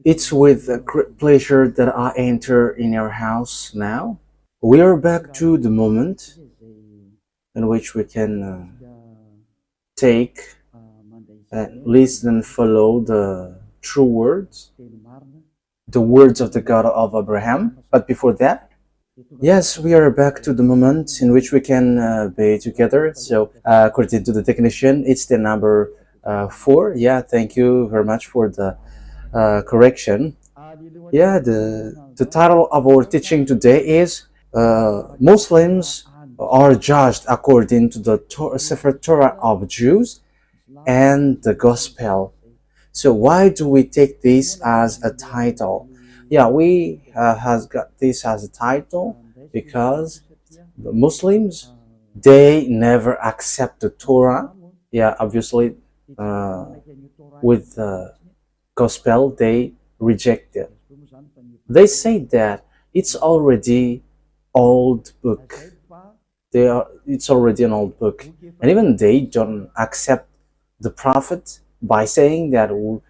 It's with great pleasure that I enter in your house now. We are back to the moment in which we can take and listen and follow the true words, the words of the God of Abraham. But before that, yes, we are back to the moment in which we can be together. So, according to the technician, it's the number 4. Yeah, thank you very much for the correction. Yeah, the title of our teaching today is Muslims are judged according to the Sefer Torah of Jews and the Gospel. So why do we take this as a title? Yeah, we has got this as a title because the Muslims, they never accept the Torah. Yeah, obviously with the Gospel they reject it. They say that it's already old book. It's already an old book, and even they don't accept the prophet by saying that we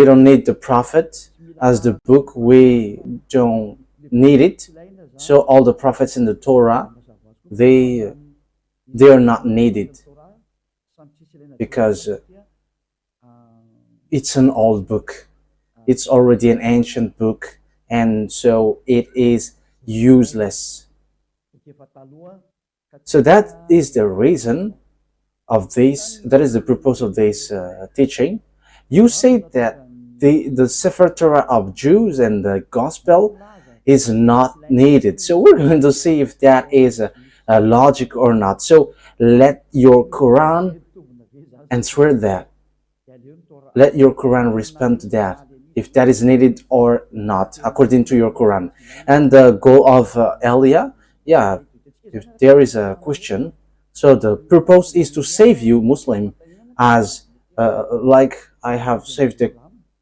don't need the prophet as the book. We don't need it. So all the prophets in the Torah, they are not needed because it's an old book. It's already an ancient book, and so it is useless. So that is the reason of this. That is the purpose of this teaching. You say that the Sefer Torah of Jews and the Gospel is not needed. So we're going to see if that is a logic or not. So let your Quran answer that. Let your Quran respond to that, if that is needed or not, according to your Quran. And the goal of Elia, yeah, if there is a question, so the purpose is to save you, Muslim, as like I have saved the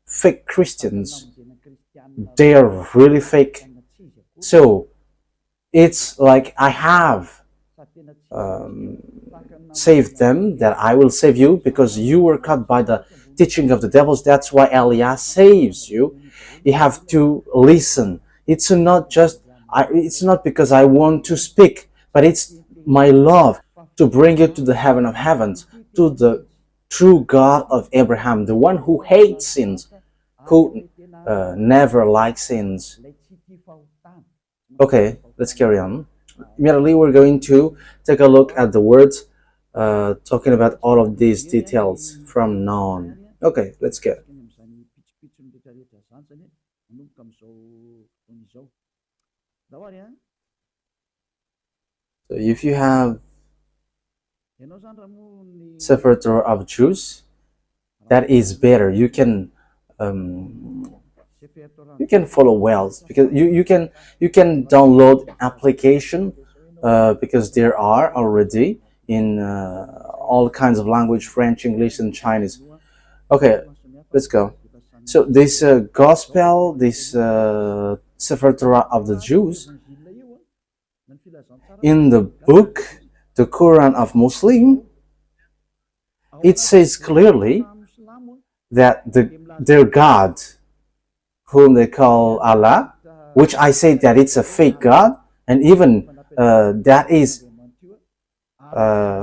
fake Christians. They are really fake. So it's like I have saved them, that I will save you because you were caught by the teaching of the devils. That's why Elia saves you. You have to listen. It's not just it's not because I want to speak, but it's my love to bring you to the heaven of heavens, to the true God of Abraham, the one who hates sins, who never likes sins. Okay, let's carry on. Immediately we're going to take a look at the words talking about all of these details from now on. Okay, let's get. So if you have Sefer Torah of Jews, that is better. You can follow well because you can download application because there are already in all kinds of language, French, English, and Chinese. Okay, let's go. So this gospel, this Sefer Torah of the Jews, in the book, the Quran of Muslim, it says clearly that their God, whom they call Allah, which I say that it's a fake God, and even that is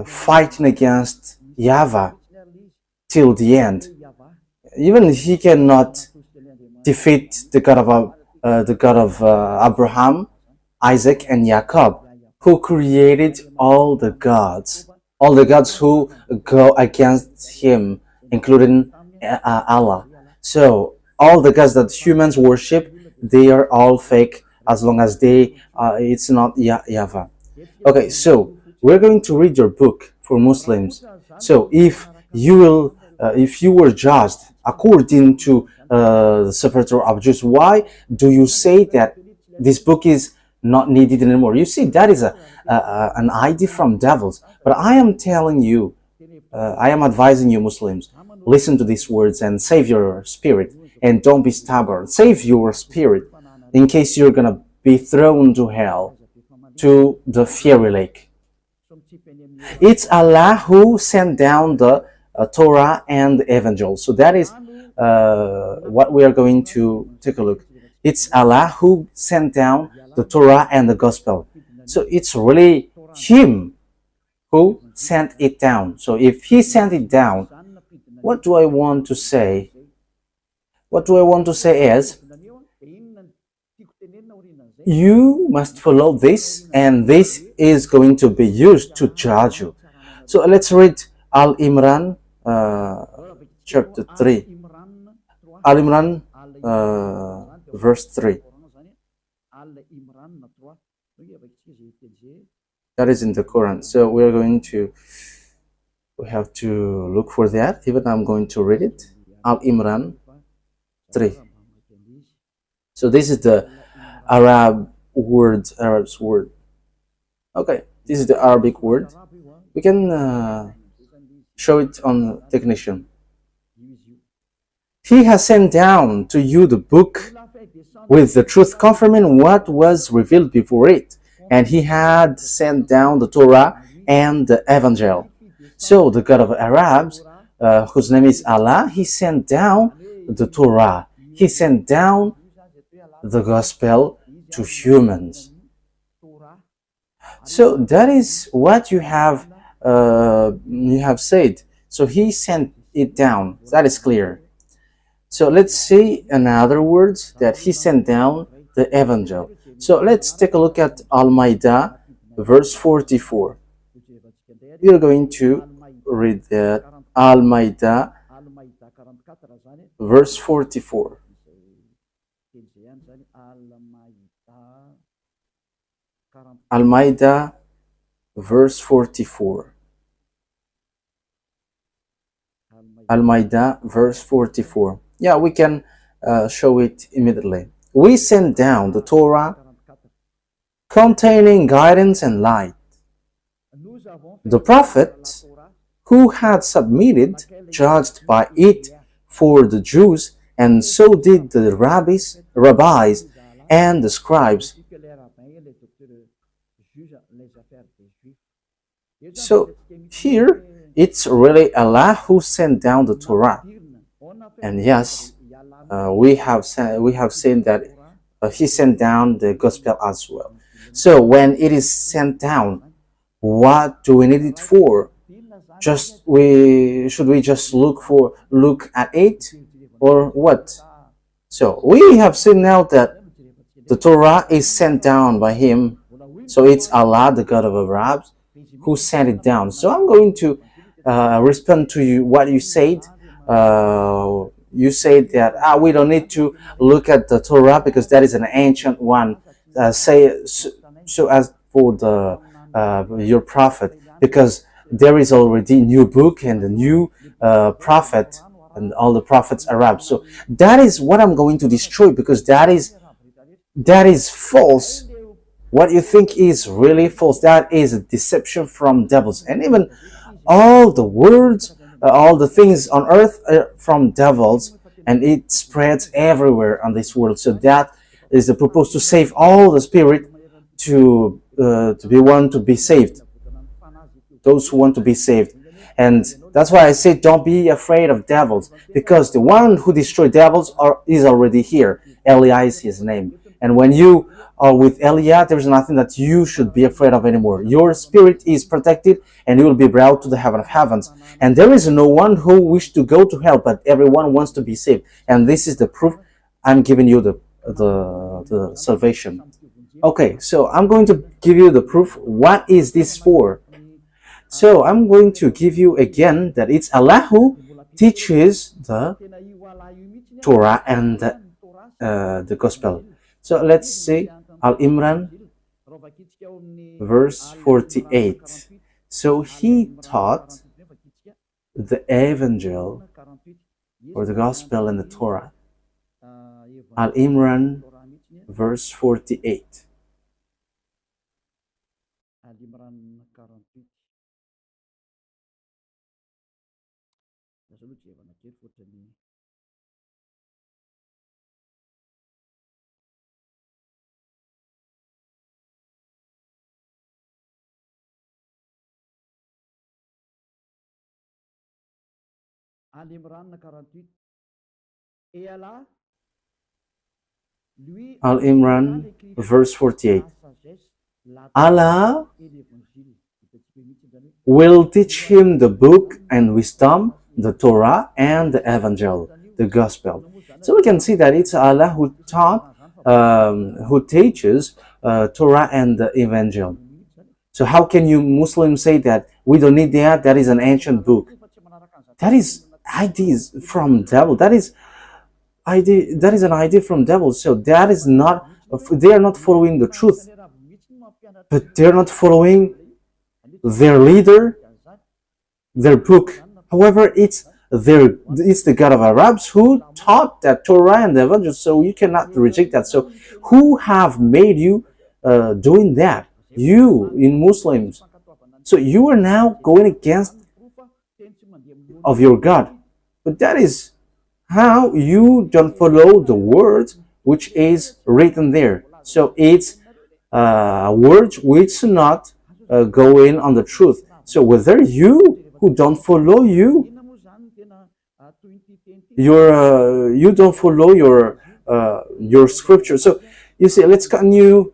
fighting against YAHVAH till the end. Even he cannot defeat the God of Abraham, Isaac, and Jacob, who created all the gods who go against him, including Allah. So all the gods that humans worship, they are all fake as long as it's not YAHVAH. Okay, so we're going to read your book for Muslims. So if you were judged according to the Sefer Torah of Jews, why do you say that this book is not needed anymore? You see, that is an idea from devils. But I am telling you, I am advising you, Muslims, listen to these words and save your spirit, and don't be stubborn. Save your spirit in case you're gonna be thrown to hell, to the fiery lake. It's Allah who sent down the Torah and the Evangel. So that is what we are going to take a look. It's Allah who sent down the Torah and the Gospel. So it's really Him who sent it down. So if He sent it down, what do I want to say? What do I want to say is, you must follow this, and this is going to be used to judge you. So let's read Al Imran chapter 3. Al Imran verse 3. That is in the Quran. So we have to look for that. Even I'm going to read it. Al Imran 3. So this is the Arab's word. Okay, this is the Arabic word. We can show it on the technician. He has sent down to you the book with the truth confirming what was revealed before it, and he had sent down the Torah and the Evangel. So the God of Arabs, whose name is Allah, He sent down the Torah. He sent down the Gospel to humans. So that is what you have said. So He sent it down. That is clear. So let's see another words that He sent down the Evangel. So let's take a look at Al-Maidah, verse 44. We are going to read that. Al-Maidah, verse 44. Al-Maidah, verse 44. Al-Maidah, verse 44. Yeah, we can show it immediately. We sent down the Torah containing guidance and light. The prophet who had submitted judged by it for the Jews, and so did the rabbis and the scribes. So here it's really Allah who sent down the Torah. And yes, we have seen that He sent down the Gospel as well. So when it is sent down, what do we need it for? Should we just look at it, or what? So we have seen now that the Torah is sent down by Him. So it's Allah, the God of Arabs, who sent it down. So I'm going to respond to you what you said. You said that we don't need to look at the Torah because that is an ancient one. So as for the your prophet, because there is already new book and the new prophet and all the prophets Arab. So that is what I'm going to destroy, because that is false. What you think is really false, that is a deception from devils. And even all the words, all the things on earth are from devils, and it spreads everywhere on this world. So that is the purpose, to save all the spirit, to be saved, those who want to be saved. And that's why I say don't be afraid of devils, because the one who destroyed devils is already here. Eliah is his name. And when you are with Eliah, there's nothing that you should be afraid of anymore. Your spirit is protected, and you will be brought to the heaven of heavens. And there is no one who wishes to go to hell, but everyone wants to be saved. And this is the proof. I'm giving you the salvation. Okay, so I'm going to give you the proof. What is this for? So I'm going to give you again that it's Allah who teaches the Torah and the Gospel. So let's see Al-Imran, verse 48. So He taught the Evangel, or the Gospel, and the Torah. Al-Imran, verse 48. Al-Imran, verse 48. Allah will teach him the book and wisdom, the Torah and the Evangel, the Gospel. So we can see that it's Allah who taught, who teaches Torah and the Evangel. So how can you Muslims say that we don't need that? That is an ancient book. That is ideas from devil. That is an idea from devil. So that is not. They are not following the truth, but they are not following their leader, their book. However, it's the God of Arabs who taught that Torah and the Evangel. So you cannot reject that. So who have made you doing that? You in Muslims. So you are now going against of your God. But that is how you don't follow the word which is written there. So it's a word which is not going on the truth. So whether you who don't follow you don't follow your scripture. So you see, let's continue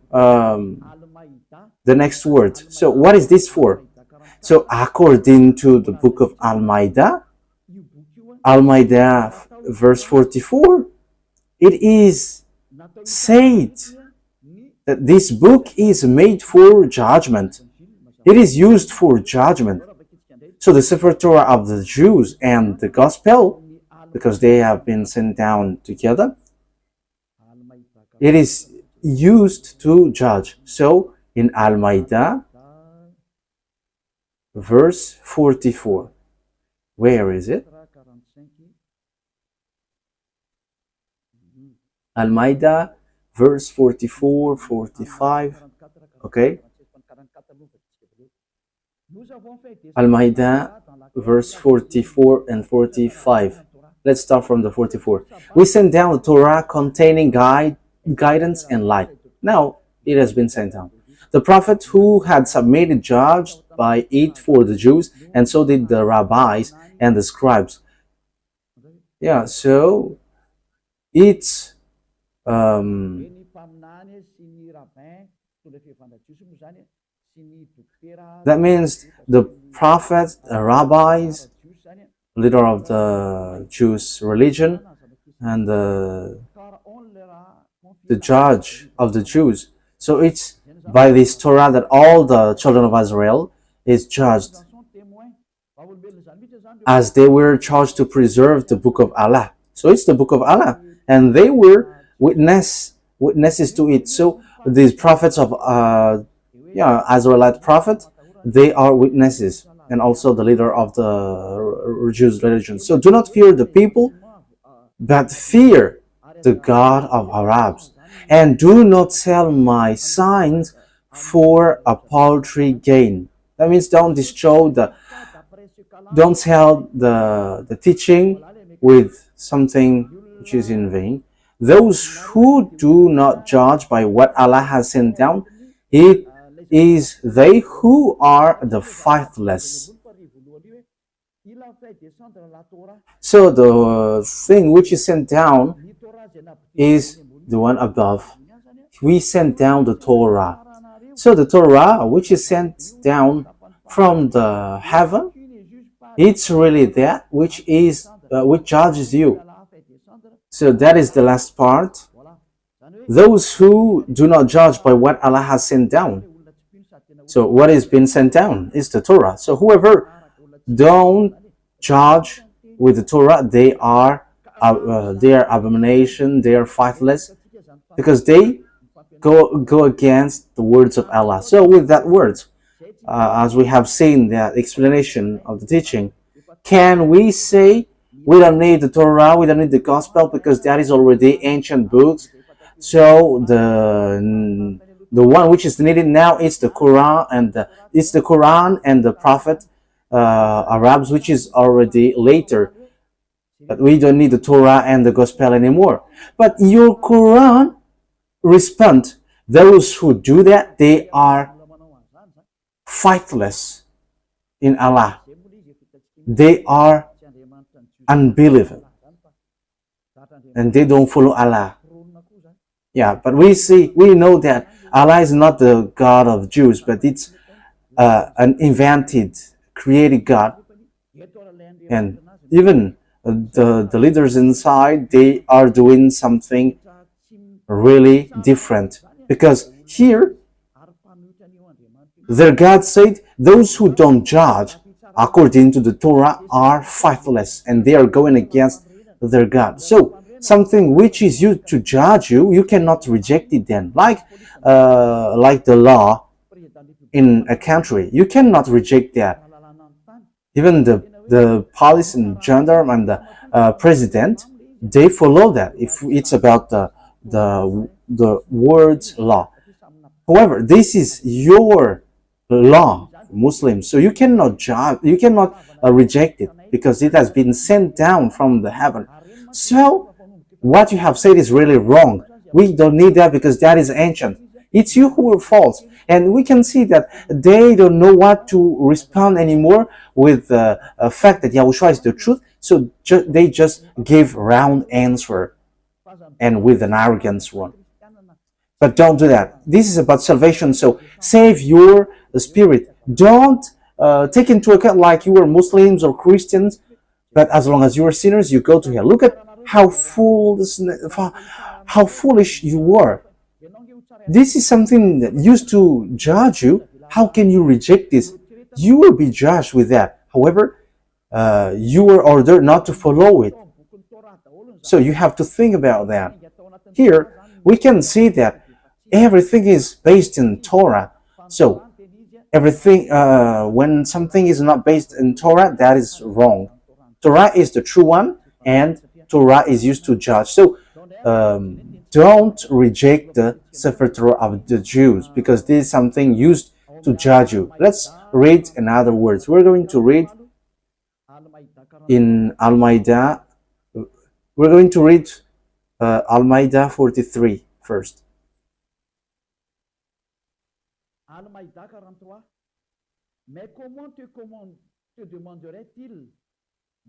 the next word. So what is this for? So according to the book of Al-Maidah, verse 44, it is said that this book is made for judgment. It is used for judgment. So the Sefer Torah of the Jews and the Gospel, because they have been sent down together, it is used to judge. So in Al-Maidah, verse 44, where is it? Al-Maidah, verse 44, 45, okay? Al-Maidah, verse 44 and 45. Let's start from the 44. We sent down the Torah containing guidance and light. Now it has been sent down. The prophet who had submitted judged by it for the Jews, and so did the rabbis and the scribes. Yeah, so it's that means the prophets, the rabbis, leader of the Jewish religion, and the judge of the Jews. So it's by this Torah that all the children of Israel is judged, as they were charged to preserve the book of Allah. So it's the book of Allah, and they were witnesses to it. So these prophets of Israelite prophet, they are witnesses, and also the leader of the Jewish religion. So do not fear the people, but fear the God of Arabs, and do not sell my signs for a paltry gain. That means don't sell the teaching with something which is in vain. Those who do not judge by what Allah has sent down, it is they who are the faithless. So the thing which is sent down is the one above. We sent down the Torah. So the Torah which is sent down from the heaven, it's really that which judges you. So that is the last part. Those who do not judge by what Allah has sent down. So what has been sent down is the Torah. So whoever don't judge with the Torah, they are abomination, they are faithless, because they go against the words of Allah. So with that words, as we have seen the explanation of the teaching, can we say we don't need the Torah, we don't need the Gospel, because that is already ancient books? So the one which is needed now is the Quran, and the Prophet Arabs, which is already later. But we don't need the Torah and the Gospel anymore. But your Quran respond, those who do that, they are faithless in Allah. They are unbelievers. and they don't follow Allah. Yeah, but we know that Allah is not the God of Jews, but it's an invented, created God. And even the leaders inside, they are doing something really different. Because here, their God said, those who don't judge according to the Torah are faithless, and they are going against their God. So something which is used to judge you, you cannot reject it then. Like the law in a country, you cannot reject that. Even the police and gendarme and the president, they follow that if it's about the word's law. However, this is your law, Muslims, so you cannot judge, you cannot reject it, because it has been sent down from the heaven. So what you have said is really wrong. We don't need that, because that is ancient. It's you who are false. And we can see that they don't know what to respond anymore with the fact that Yahushua is the truth. So they just give round answer, and with an arrogance one. But don't do that. This is about salvation. So save your spirit. Don't take into account like you are Muslims or Christians, but as long as you are sinners, you go to hell. Look at how foolish you are. This is something that used to judge you. How can you reject this? You will be judged with that. However, you were ordered not to follow it. So you have to think about that. Here, we can see that everything is based in Torah. So everything, when something is not based in Torah, that is wrong. Torah is the true one, and Torah is used to judge. So don't reject the Sefer Torah of the Jews, because this is something used to judge you. Let's read in other words. We're going to read in Al-Maidah. We're going to read Al-Maidah 43 first.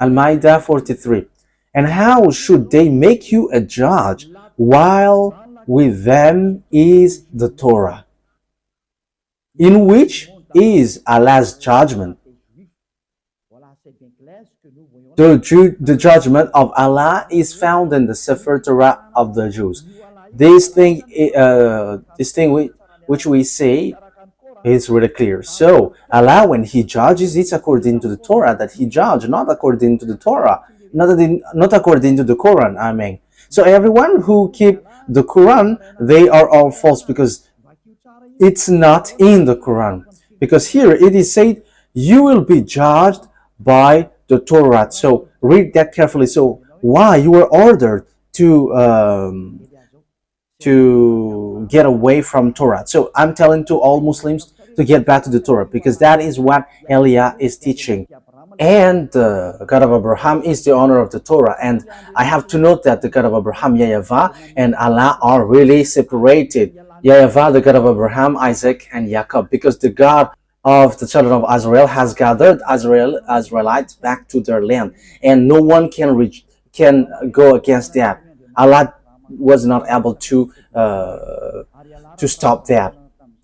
Al-Maidah 43. And how should they make you a judge while with them is the Torah, in which is Allah's judgment? The judgment of Allah is found in the Sefer Torah of the Jews. This thing which we say is really clear. So Allah, when He judges, it's according to the Torah that He judges, not according to the Torah, not according to the Quran. I mean, so everyone who keep the Quran, they are all false, because it's not in the Quran. Because here it is said, you will be judged by the Torah. So read that carefully. So why you were ordered to get away from Torah? So I'm telling to all Muslims to get back to the Torah, because that is what Elia is teaching. And the God of Abraham is the owner of the Torah. And I have to note that the God of Abraham, YAHVAH, and Allah are really separated. YAHVAH, the God of Abraham, Isaac, and Jacob, because the God of the children of Israel has gathered Israelites back to their land, and no one can go against that. Allah was not able to stop that.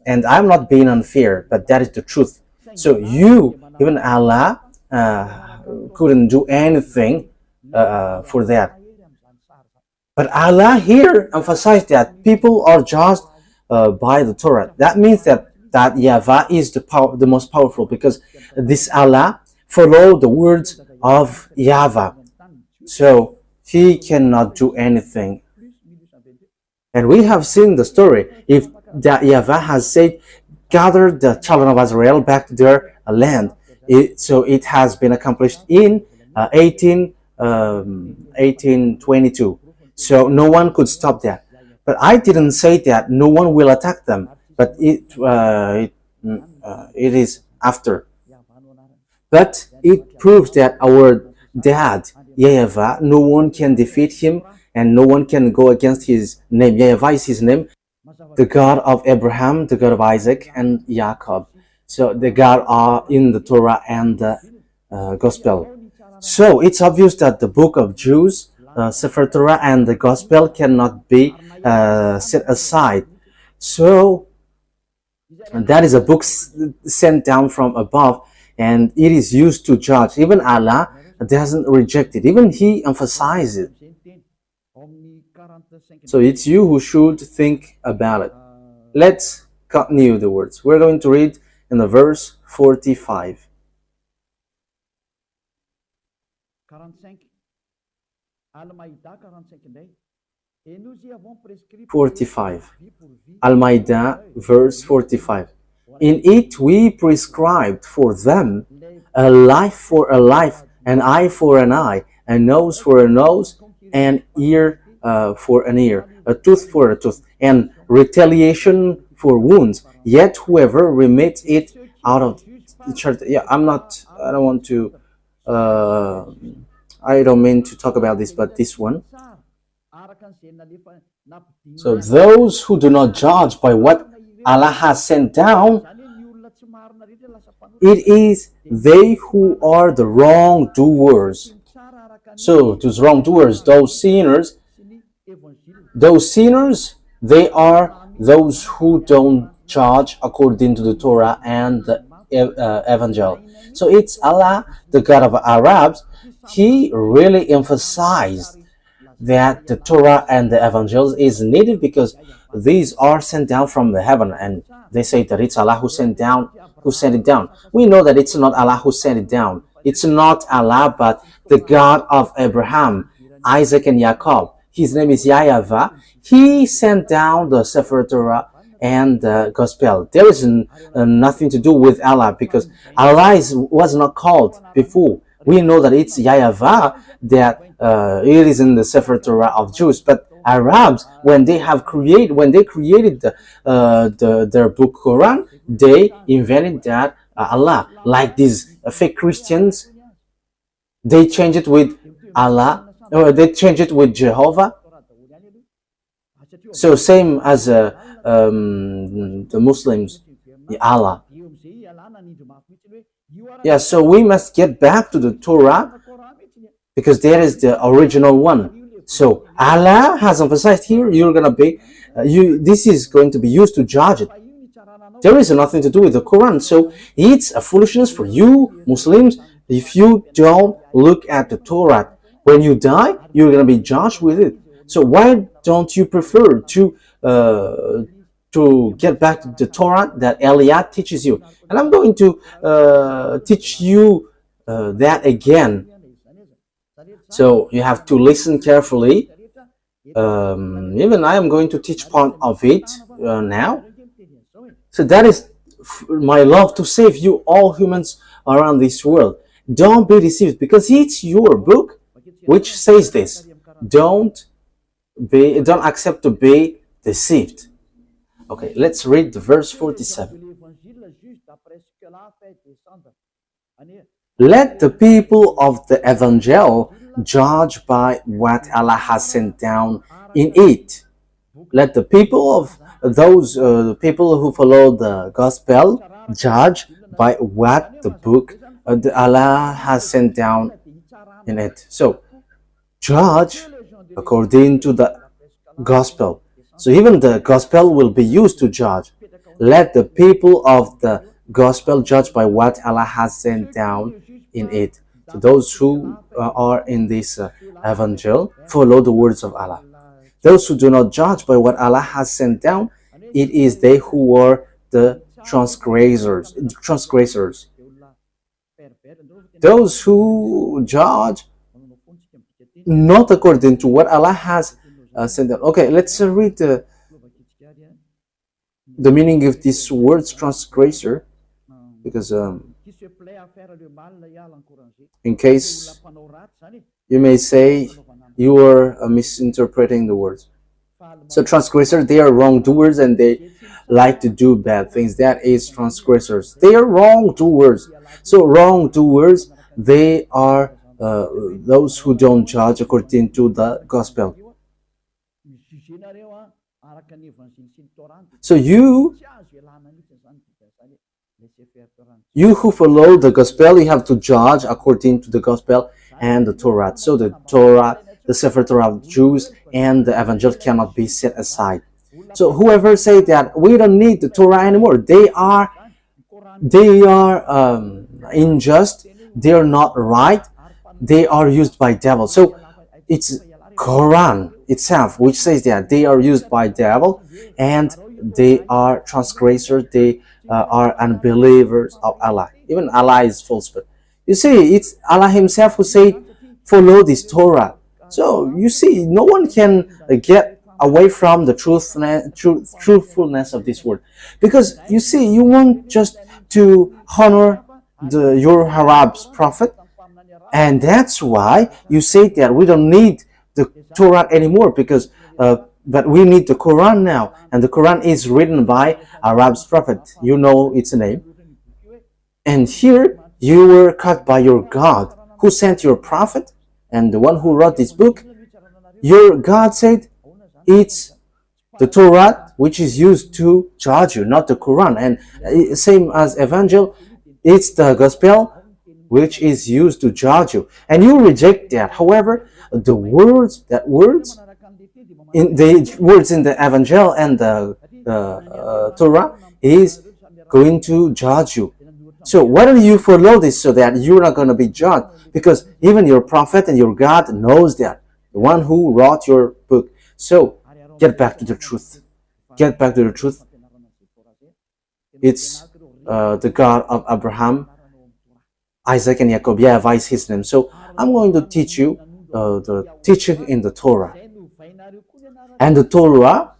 And I'm not being unfair, but that is the truth. So even Allah, couldn't do anything for that. But Allah here emphasized that people are judged by the Torah. That means that YAHVAH is the most powerful, because this Allah followed the words of YAHVAH. So He cannot do anything. And we have seen the story. If that YAHVAH has said, gather the children of Israel back to their land, so it has been accomplished in 1822. So no one could stop that. But I didn't say that no one will attack them, but it is after. But it proves that our dad, YAHVAH, no one can defeat him, and no one can go against his name. YAHVAH is his name, the God of Abraham, the God of Isaac, and Jacob. So the God are in the Torah and the Gospel. So it's obvious that the book of Jews Sefer Torah and the Gospel cannot be set aside. So that is a book sent down from above, and it is used to judge. Even Allah doesn't reject it. Even He emphasizes it. So it's you who should think about it. Let's continue the words. We're going to read in the verse 45. 45. Al-Ma'idah, verse 45. In it we prescribed for them a life for a life, an eye for an eye, a nose for a nose, an ear for an ear, a tooth for a tooth, and retaliation for wounds. Yet whoever remits it out of the church. Yeah, I don't mean to talk about this, but this one. So those who do not judge by what Allah has sent down, it is they who are the wrongdoers. So those wrongdoers, those sinners, they are those who don't judge according to the Torah and the Evangel. So it's Allah, the God of Arabs. He really emphasized that the Torah and the Evangel is needed because these are sent down from the heaven, and they say that it's Allah who sent it down. We know that it's not Allah who sent it down. It's not Allah, but the God of Abraham, Isaac, and Jacob. His name is YAHVAH. He sent down the Sefer Torah and the Gospel. There is nothing to do with Allah, because Allah was not called before. We know that it's YAHVAH, that it is in the Sefer Torah of Jews. But Arabs, when they created their book Quran, they invented that Allah. Like these fake Christians, they change it with Allah, or they change it with Jehovah. So same as the Muslims, Allah. Yeah, so we must get back to the Torah, because there is the original one. So Allah has emphasized here, this is going to be used to judge it. There is nothing to do with the Quran. So it's a foolishness for you Muslims if you don't look at the Torah. When you die, you're going to be judged with it. So why don't you prefer to get back to the Torah that Eliot teaches you? And I'm going to teach you that again. So you have to listen carefully. Even I am going to teach part of it now. So that is my love to save you, all humans around this world. Don't be deceived, because it's your book which says this. Don't accept to be deceived. Okay, let's read the verse 47. Let the people of the Evangel judge by what Allah has sent down in it. Let the people of those people who follow the Gospel judge by what the book Allah has sent down in it. So judge according to the Gospel. So even the Gospel will be used to judge. Let the people of the Gospel judge by what Allah has sent down in it. So those who are in this Evangel follow the words of Allah. Those who do not judge by what Allah has sent down, it is they who are the transgressors. Those who judge not according to what Allah has sent down. Okay, let's read the meaning of this word transgressor, because in case you may say you are misinterpreting the words. So transgressors, they are wrongdoers and they like to do bad things. That is transgressors. They are wrongdoers. So wrongdoers, they are those who don't judge according to the Gospel. So you who follow the Gospel, you have to judge according to the Gospel and the Torah. So the Torah the Sefer Torah of the Jews and the Evangel cannot be set aside. So whoever say that we don't need the Torah anymore, they are unjust, they are not right, they are used by devil. So it's Quran itself which says that they are used by devil and they are transgressors, they are unbelievers of Allah. Even Allah is false, but you see, it's Allah himself who said follow this Torah. So you see, no one can get away from the truthfulness of this word, because you see, you want just to honor your Arab's prophet, and that's why you say that we don't need the Torah anymore, because but we need the Quran now, and the Quran is written by Arab's prophet. You know its name, and here you were cut by your God who sent your prophet, and the one who wrote this book. Your God said it's the Torah which is used to judge you, not the Quran. And same as Evangel, it's the Gospel which is used to judge you, and you reject that. However, the words in the Evangel and the Torah is going to judge you. So why don't you follow this so that you're not going to be judged? Because even your prophet and your God knows that, the one who wrote your book. So get back to the truth. Get back to the truth. It's the God of Abraham, Isaac, and Jacob. YAHVAH is his name. So I'm going to teach you the teaching in the Torah. And the Torah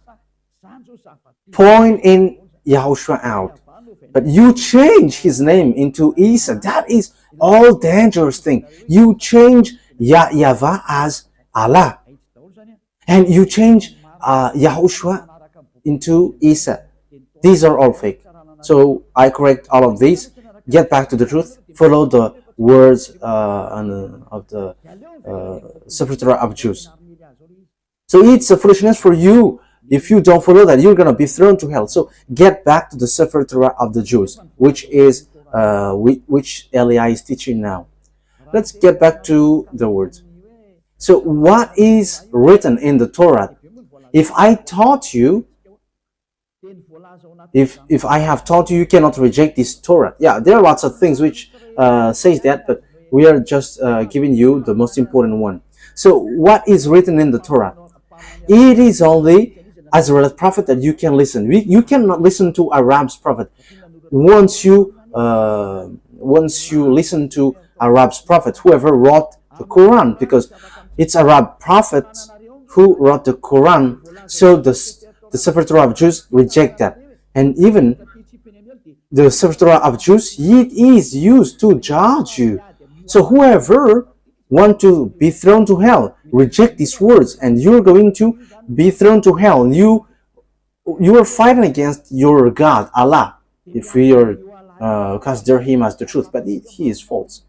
point in YAHOSHUAH out. But you change his name into Isa. That is all dangerous thing. You change YAHVAH as Allah. And you change YAHOSHUAH into Isa. These are all fake. So I correct all of these. Get back to the truth. Follow the words of the Sefer Torah of Jews. So it's a foolishness for you. If you don't follow that, you're going to be thrown to hell. So get back to the Sefer Torah of the Jews, which Elia is teaching now. Let's get back to the words. So what is written in the Torah? If I taught you, if I have taught you, you cannot reject this Torah. Yeah, there are lots of things which says that, but we are just giving you the most important one. So what is written in the Torah? It is only Israel's prophet that you can listen. You cannot listen to Arab's prophet. Once you listen to Arab's prophet, whoever wrote the Quran, because it's Arab prophets who wrote the Quran, so the Sefer Torah of Jews reject that. And even the Sefer Torah of Jews, it is used to judge you. So whoever want to be thrown to hell, reject these words, and you're going to be thrown to hell. You are fighting against your God, Allah, if we are consider him as the truth, but he is false.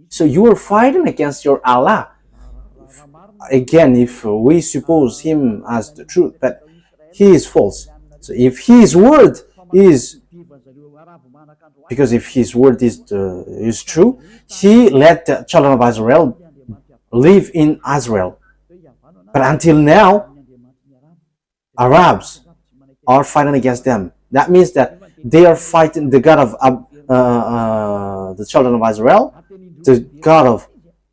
So you are fighting against your Allah. Again, if we suppose him as the truth, but he is false. So if his word is, because if his word is true, he let the children of Israel live in Israel. But until now, Arabs are fighting against them. That means that they are fighting the God of the children of Israel, the God of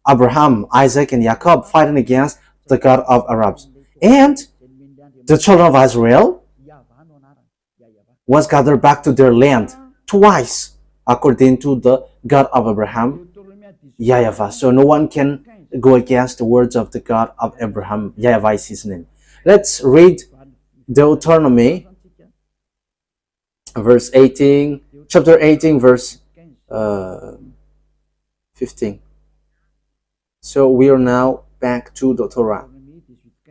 Abraham, Isaac, and Jacob, fighting against the God of Arabs. And the children of Israel was gathered back to their land twice, according to the God of Abraham, YAHVAH. So no one can go against the words of the God of Abraham. YAHVAH is his name. Let's read Deuteronomy, verse 18, chapter 18, verse 15. So we are now back to the Torah.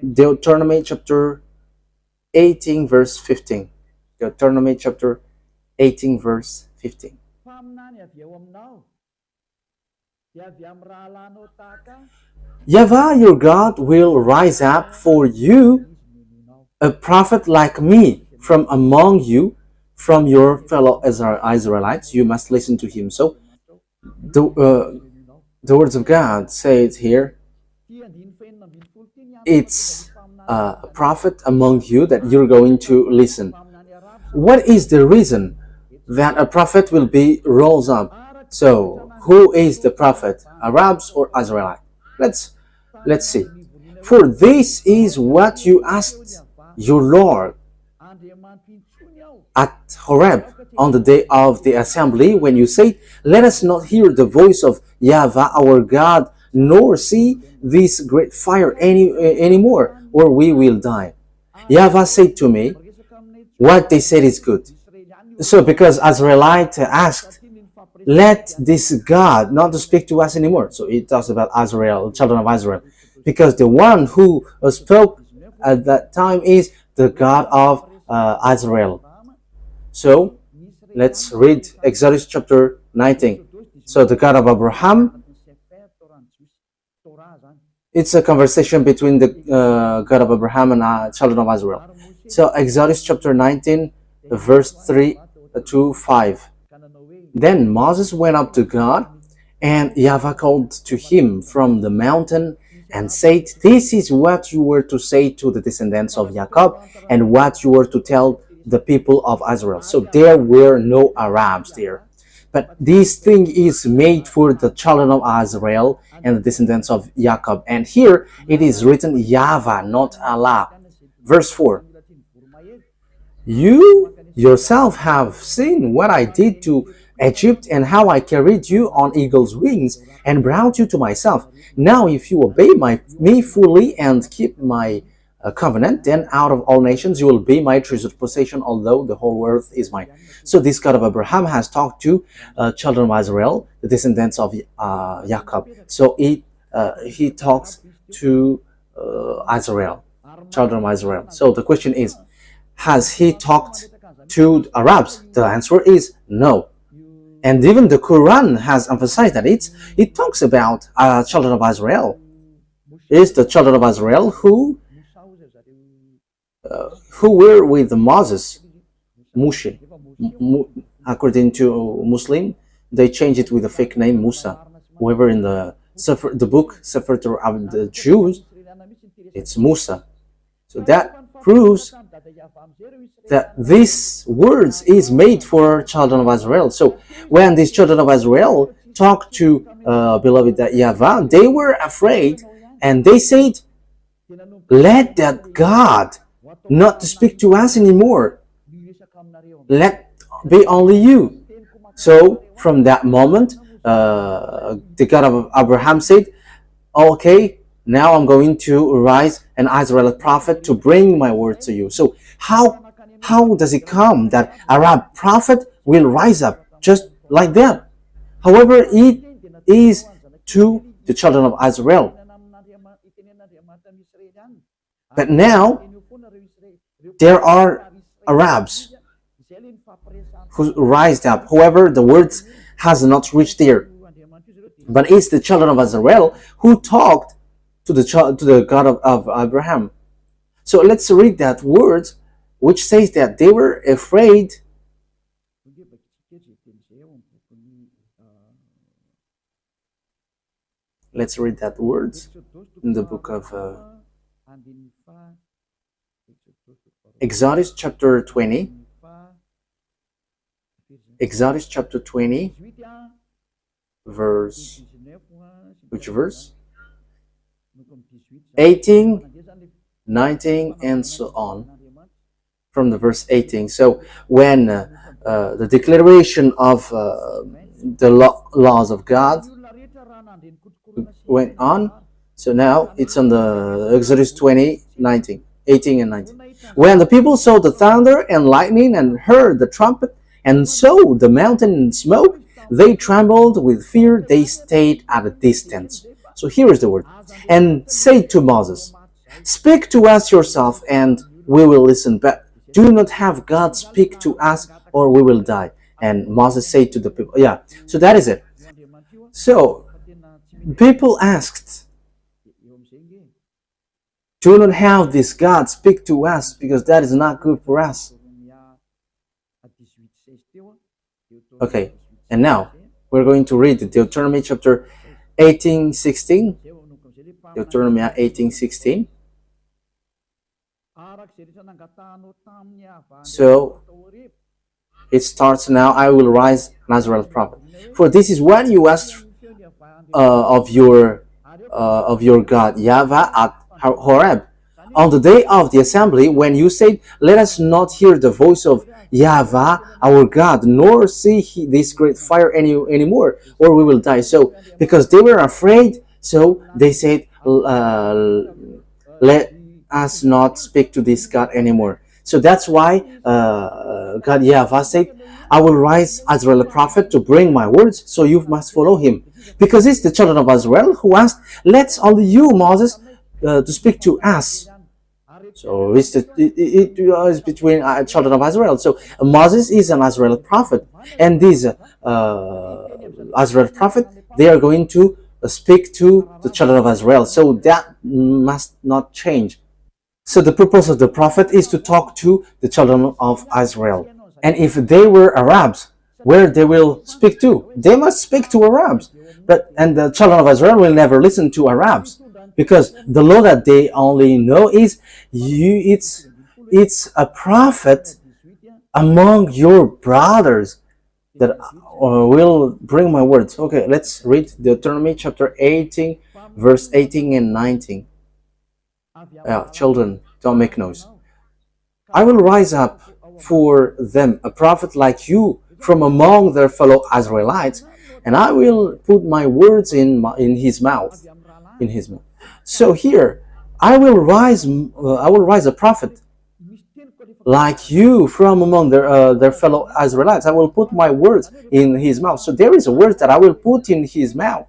Deuteronomy chapter 18, verse 15. Deuteronomy chapter 18, verse 15. YAHVAH, your God, will rise up for you a prophet like me from among you, from your fellow Israelites. You must listen to him. So the words of God say it here. it's a prophet among you that you're going to listen. What is the reason that a prophet will be rose up? So, who is the prophet? Arabs or Israelite? Let's see. For this is what you asked your Lord at Horeb on the day of the assembly, when you said, "Let us not hear the voice of YAHVAH our God, nor see this great fire anymore, or we will die." YAHVAH said to me, "What they said is good." So because Israelite asked, "Let this God not to speak to us anymore." So it talks about Israel, children of Israel, because the one who spoke at that time is the God of Israel. So let's read Exodus chapter 19. So the God of Abraham, it's a conversation between the God of Abraham and children of Israel. So Exodus chapter 19, verse 3 to 5. Then Moses went up to God, and YAHVAH called to him from the mountain and said, "This is what you were to say to the descendants of Jacob, and what you were to tell the people of Israel." So there were no Arabs there, but this thing is made for the children of Israel and the descendants of Jacob. And here it is written YAHVAH, not Allah. Verse 4. You yourself have seen what I did to Egypt, and how I carried you on eagle's wings and brought you to myself. Now if you obey me fully and keep my covenant, then out of all nations you will be my treasured possession, although the whole earth is mine. So this God of Abraham has talked to children of Israel, the descendants of Jacob. So he talks to Israel, children of Israel. So the question is, has he talked to Arabs? The answer is no. And even the Quran has emphasized that it talks about children of Israel. It's the children of Israel who were with Moses, Moshe. According to Muslim, they changed it with a fake name, Musa. However, in the book Sefer Torah of the Jews, it's Musa. So that proves that these words is made for children of Israel. So when these children of Israel talked to beloved YAHVAH, they were afraid, and they said, "Let that God not to speak to us anymore. Let be only you." So from that moment, the God of Abraham said, "Okay, now I'm going to rise an Israelite prophet to bring my word to you." So how does it come that Arab prophet will rise up just like that? However, it is to the children of Israel. But now there are Arabs who rise up. However, the words has not reached there. But it's the children of Israel who talked to the God of Abraham. So let's read that word, which says that they were afraid. Let's read that word in the book of Exodus chapter 20. Exodus chapter 20, verse, which verse? 18, 19, and so on. From the verse 18. So when the declaration of the laws of God went on, so now it's on the Exodus 20, 19, 18 and 19. When the people saw the thunder and lightning and heard the trumpet and saw the mountain in smoke, they trembled with fear. They stayed at a distance. So here is the word. And said to Moses, "Speak to us yourself, and we will listen, but do not have God speak to us, or we will die." And Moses said to the people, yeah, so that is it. So people asked, do not have this God speak to us, because that is not good for us. Okay, and now we're going to read Deuteronomy chapter 18:16. Deuteronomy 18:16. So it starts now. I will rise an Israel prophet. For this is what you asked of your God YAHVAH at Horeb on the day of the assembly, when you said, "Let us not hear the voice of YAHVAH our God, nor see this great fire anymore, or we will die." So because they were afraid, so they said, "Let us not speak to this God anymore." So that's why God YAHVAH said, "I will rise Israel a prophet to bring my words, so you must follow him." Because it's the children of Israel who asked, "Let's only you, Moses, to speak to us." So it is between children of Israel. So Moses is an Israel prophet, and these Israel prophet, they are going to speak to the children of Israel. So that must not change. So the purpose of the prophet is to talk to the children of Israel. And if they were Arabs, where they will speak to? They must speak to Arabs. And the children of Israel will never listen to Arabs, because the law that they only know is it's a prophet among your brothers that will bring my words. Okay, let's read Deuteronomy chapter 18, verse 18 and 19. Children, don't make noise. "I will rise up for them a prophet like you from among their fellow Israelites, and I will put my words in his mouth." So here, I will rise a prophet like you from among their fellow Israelites. I will put my words in his mouth. So there is a word that I will put in his mouth.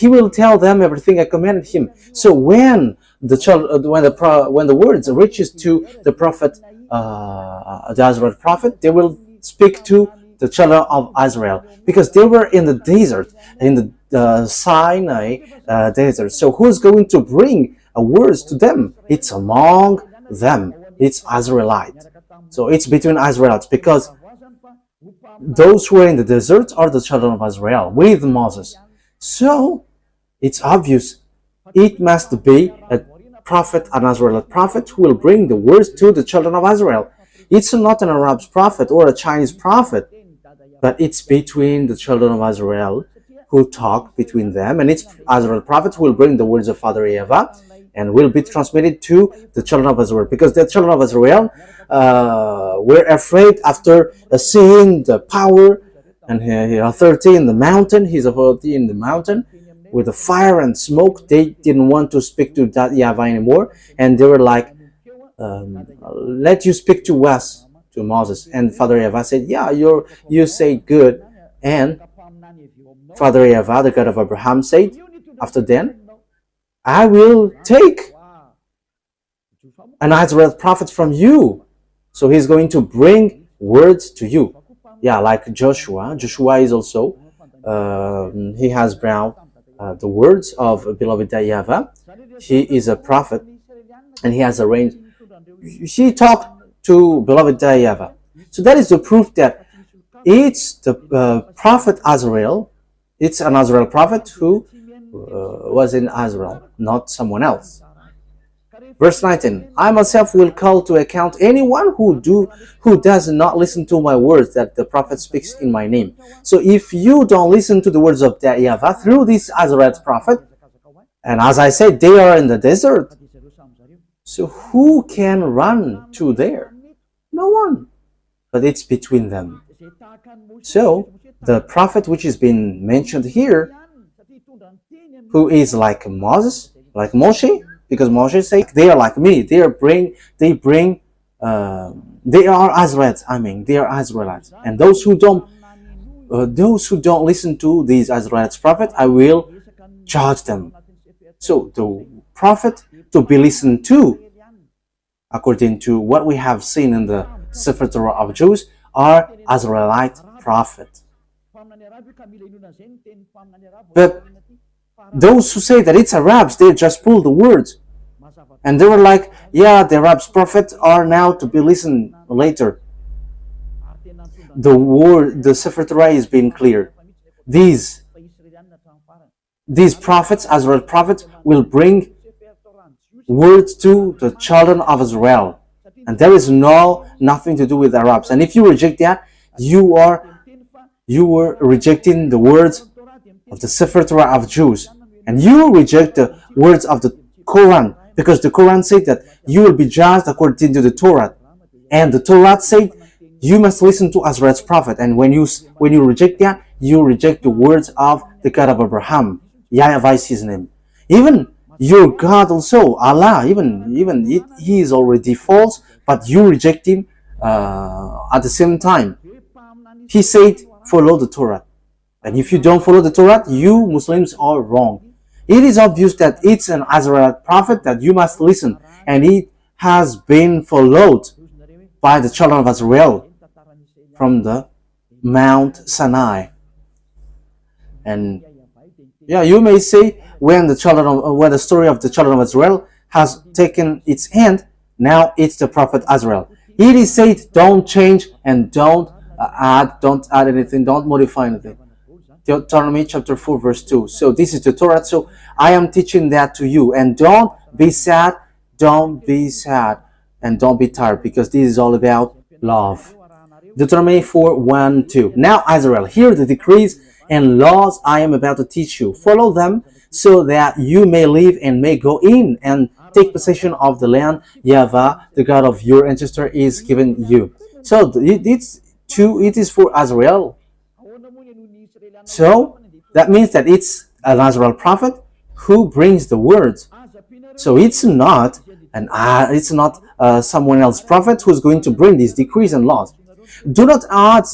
He will tell them everything I commanded him. So when the words reaches to the prophet, the Israel prophet, they will speak to the children of Israel, because they were in the desert, in the Sinai desert. So who's going to bring words to them? It's among them. It's Israelite. So it's between Israelites, because those who are in the desert are the children of Israel with Moses. So it's obvious it must be a prophet, an Israelite prophet, who will bring the words to the children of Israel. It's not an Arab prophet or a Chinese prophet, but it's between the children of Israel, who talk between them, and it's Israel prophet who will bring the words of Father YAHVAH and will be transmitted to the children of Israel, because the children of Israel were afraid after seeing the power and authority in the mountain, his authority in the mountain with the fire and smoke. They didn't want to speak to that YAHVAH anymore, and they were like, "Let you speak to us," to Moses. And Father YAHVAH said, "Yeah, you say good." And Father YAHVAH, the God of Abraham, said, after then, "I will take an Israel prophet from you." So he's going to bring words to you. Yeah, like Joshua. Joshua is also, he has brought the words of beloved YAHVAH. He is a prophet, and he has arranged. He talked to beloved YAHVAH. So that is the proof that it's the prophet Azrael. It's an Azrael prophet who was in Israel, not someone else. Verse 19, "I myself will call to account anyone who does not listen to my words that the prophet speaks in my name." So if you don't listen to the words of YAHVAH through this Israelite prophet, and as I said, they are in the desert, so who can run to there? No one. But it's between them. So the prophet which is being mentioned here, who is like Moses, like Moshe, because Moshe said they are like me. They are Israelites. They are Israelites, and those who don't listen to these Israelites prophet, I will judge them. So the prophet to be listened to, according to what we have seen in the Sefer Torah of Jews, are Israelite prophet. But those who say that it's Arabs, they just pull the words. And they were like, yeah, the Arabs prophets are now to be listened later. The Sefer Torah is being clear. These prophets, Israel prophets, will bring words to the children of Israel. And there is nothing to do with Arabs. And if you reject that, you were rejecting the words of the Sefer Torah of Jews. And you reject the words of the Quran, because the Quran said that you will be judged according to the Torah. And the Torah said you must listen to Israel's prophet. And when you reject that, you reject the words of the God of Abraham. YAHVAH is his name. Even your God also, Allah, he is already false, but you reject him at the same time. He said, follow the Torah. And if you don't follow the Torah, you Muslims are wrong. It is obvious that it's an Israelite prophet that you must listen. And it has been followed by the children of Israel from the Mount Sinai. And yeah, you may say, when the story of the children of Israel has taken its end, now it's the prophet Israel. It is said, don't change and don't add anything, don't modify anything. Deuteronomy chapter 4 verse 2. So this is the Torah. So I am teaching that to you. And don't be sad, and don't be tired, because this is all about love. Deuteronomy 4, 1, 2. Now Israel, hear the decrees and laws I am about to teach you. Follow them, so that you may live and may go in and take possession of the land YAHVAH, the God of your ancestor, is giving you. So it is for Israel. So that means that it's an Israel prophet who brings the words. So it's not someone else prophet who's going to bring these decrees and laws. Do not add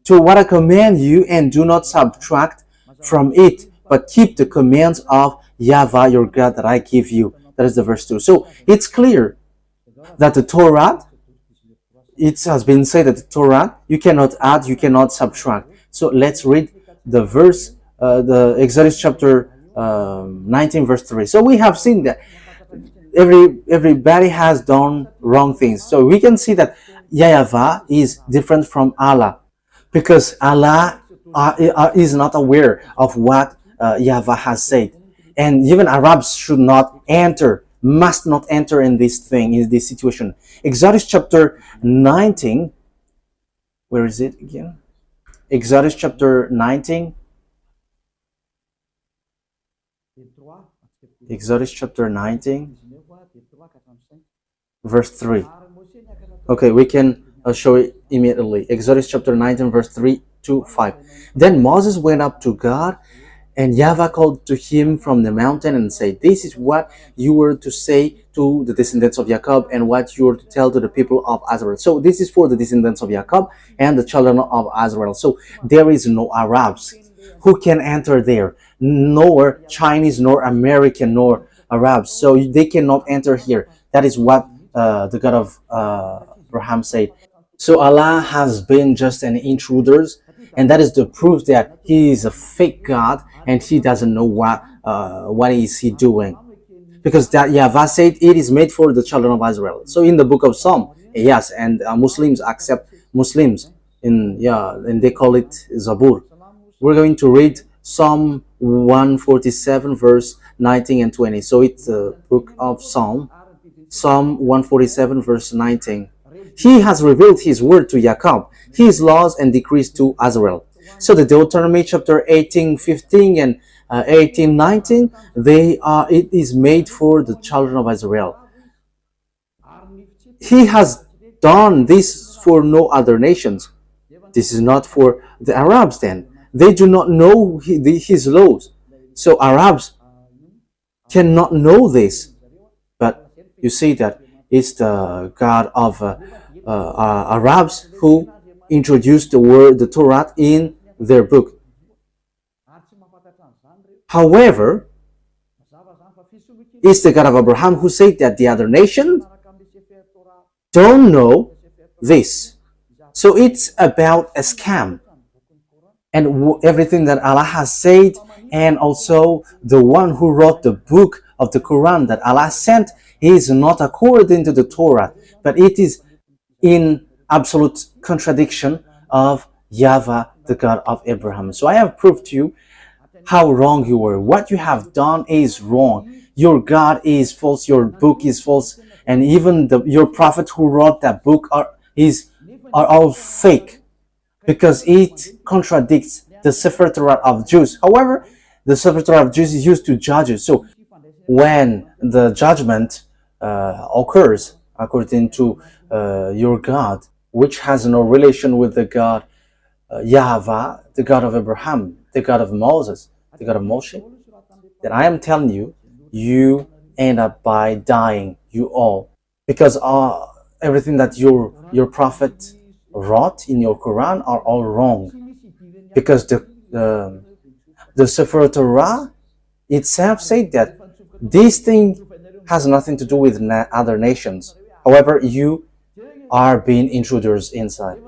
to what I command you, and do not subtract from it, but keep the commands of YAHVAH your God that I give you. That is the verse 2. So it's clear that the Torah, it has been said that the Torah, you cannot add, you cannot subtract. So let's read the verse, the Exodus chapter 19 verse 3. So we have seen that everybody has done wrong things. So we can see that YAHVAH is different from Allah, because Allah is not aware of what YAHVAH has said. And even Arabs must not enter in this situation. Exodus chapter 19, where is it again? Exodus chapter 19. Exodus chapter 19, verse 3. Okay, we can show it immediately. Exodus chapter 19, verse 3 to 5. Then Moses went up to God, and YAHVAH called to him from the mountain and said, this is what you were to say to the descendants of Jacob, and what you were to tell to the people of Israel. So this is for the descendants of Jacob and the children of Israel. So there is no Arabs who can enter there, nor Chinese, nor American, nor Arabs. So they cannot enter here. That is what the God of Abraham said. So Allah has been just an intruder, and that is the proof that he is a fake God, and he doesn't know what is he doing. Because that YAHVAH said it is made for the children of Israel. So in the book of Psalm, yes, and Muslims accept Muslims and they call it Zabur. We're going to read Psalm 147 verse 19 and 20. So it's the book of Psalm 147 verse 19. He has revealed his word to Jacob, his laws and decrees to Israel. So the Deuteronomy chapter 18:15 and 18:19, it is made for the children of Israel. He has done this for no other nations. This is not for the Arabs then. They do not know his laws. So Arabs cannot know this. But you see that it's the God of Arabs who introduced the Torah in their book. However, it's the God of Abraham who said that the other nation don't know this. So it's about a scam. And everything that Allah has said, and also the one who wrote the book of the Quran that Allah sent, is not according to the Torah, but it is in absolute contradiction of YAHVAH, the God of Abraham. So I have proved to you how wrong you were. What you have done is wrong. your God is false, your book is false, and even your prophet who wrote that book are all fake, because it contradicts the Sefer Torah of Jews. However, the Sefer Torah of Jews is used to judge you. So when the judgment occurs according to your God, which has no relation with the God YAHVAH, the God of Abraham, the God of Moses, the God of Moshe, then I am telling you, you end up by dying, you all, because everything that your prophet wrote in your Quran are all wrong, because the Sefer Torah itself said that this thing has nothing to do with other nations. However, you are being intruders inside.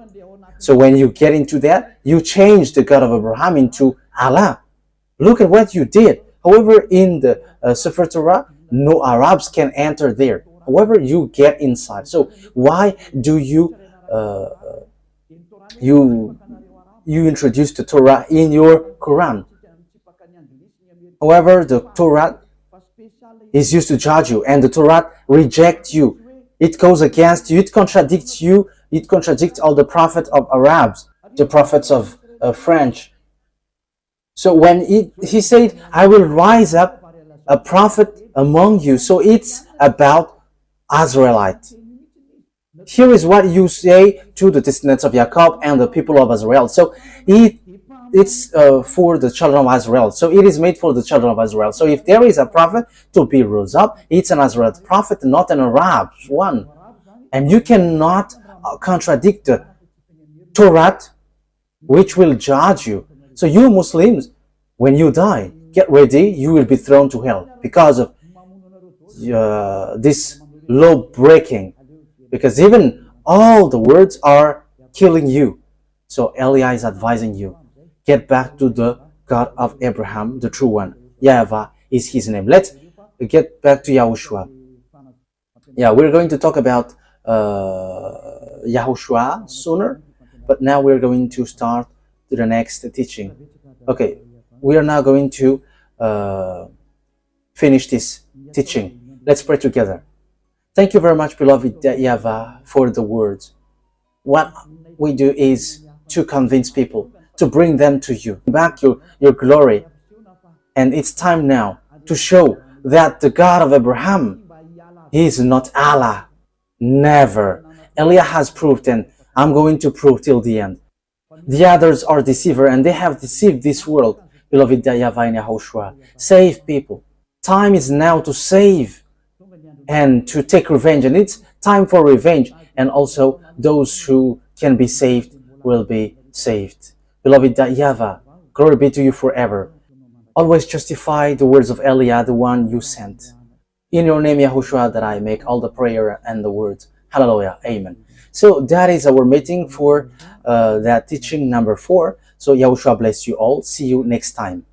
So when you get into that, you change the God of Abraham into Allah. Look at what you did. However, in the Sefer Torah, no Arabs can enter there. However, you get inside. So why do you introduce the Torah in your Quran? However, the Torah is used to judge you, and the Torah rejects you. It goes against you. It contradicts you. It contradicts all the prophets of Arabs, the prophets of French. So when he said, I will rise up a prophet among you. So it's about Israelite. Here is what you say to the descendants of Jacob and the people of Israel. So it's for the children of Israel. So it is made for the children of Israel. So if there is a prophet to be rose up, it's an Israelite prophet, not an Arab one. And you cannot contradict the Torah, which will judge you. So you Muslims, when you die, get ready, you will be thrown to hell because of this law breaking. Because even all the words are killing you. So Elia is advising you, get back to the God of Abraham, the true one. YAHVAH is his name. Let's get back to YAHOSHUAH. Yeah, we're going to talk about YAHOSHUAH sooner, but now we're going to start to the next teaching. Okay, we are now going to finish this teaching. Let's pray together. Thank you very much, beloved YAHVAH, for the words. What we do is to convince people, to bring them to you, back your glory. And it's time now to show that the God of Abraham is not Allah. Never. Elia has proved, and I'm going to prove till the end. The others are deceiver, and they have deceived this world. Beloved YAHVAH and YAHOSHUAH, save people. Time is now to save and to take revenge, and it's time for revenge, and also those who can be saved will be saved. Beloved YAHVAH, glory be to you forever. Always justify the words of Elia, the one you sent. In your name, YAHOSHUAH, that I make all the prayer and the words. Hallelujah. Amen. So that is our meeting for that teaching number 4. So YAHOSHUAH bless you all. See you next time.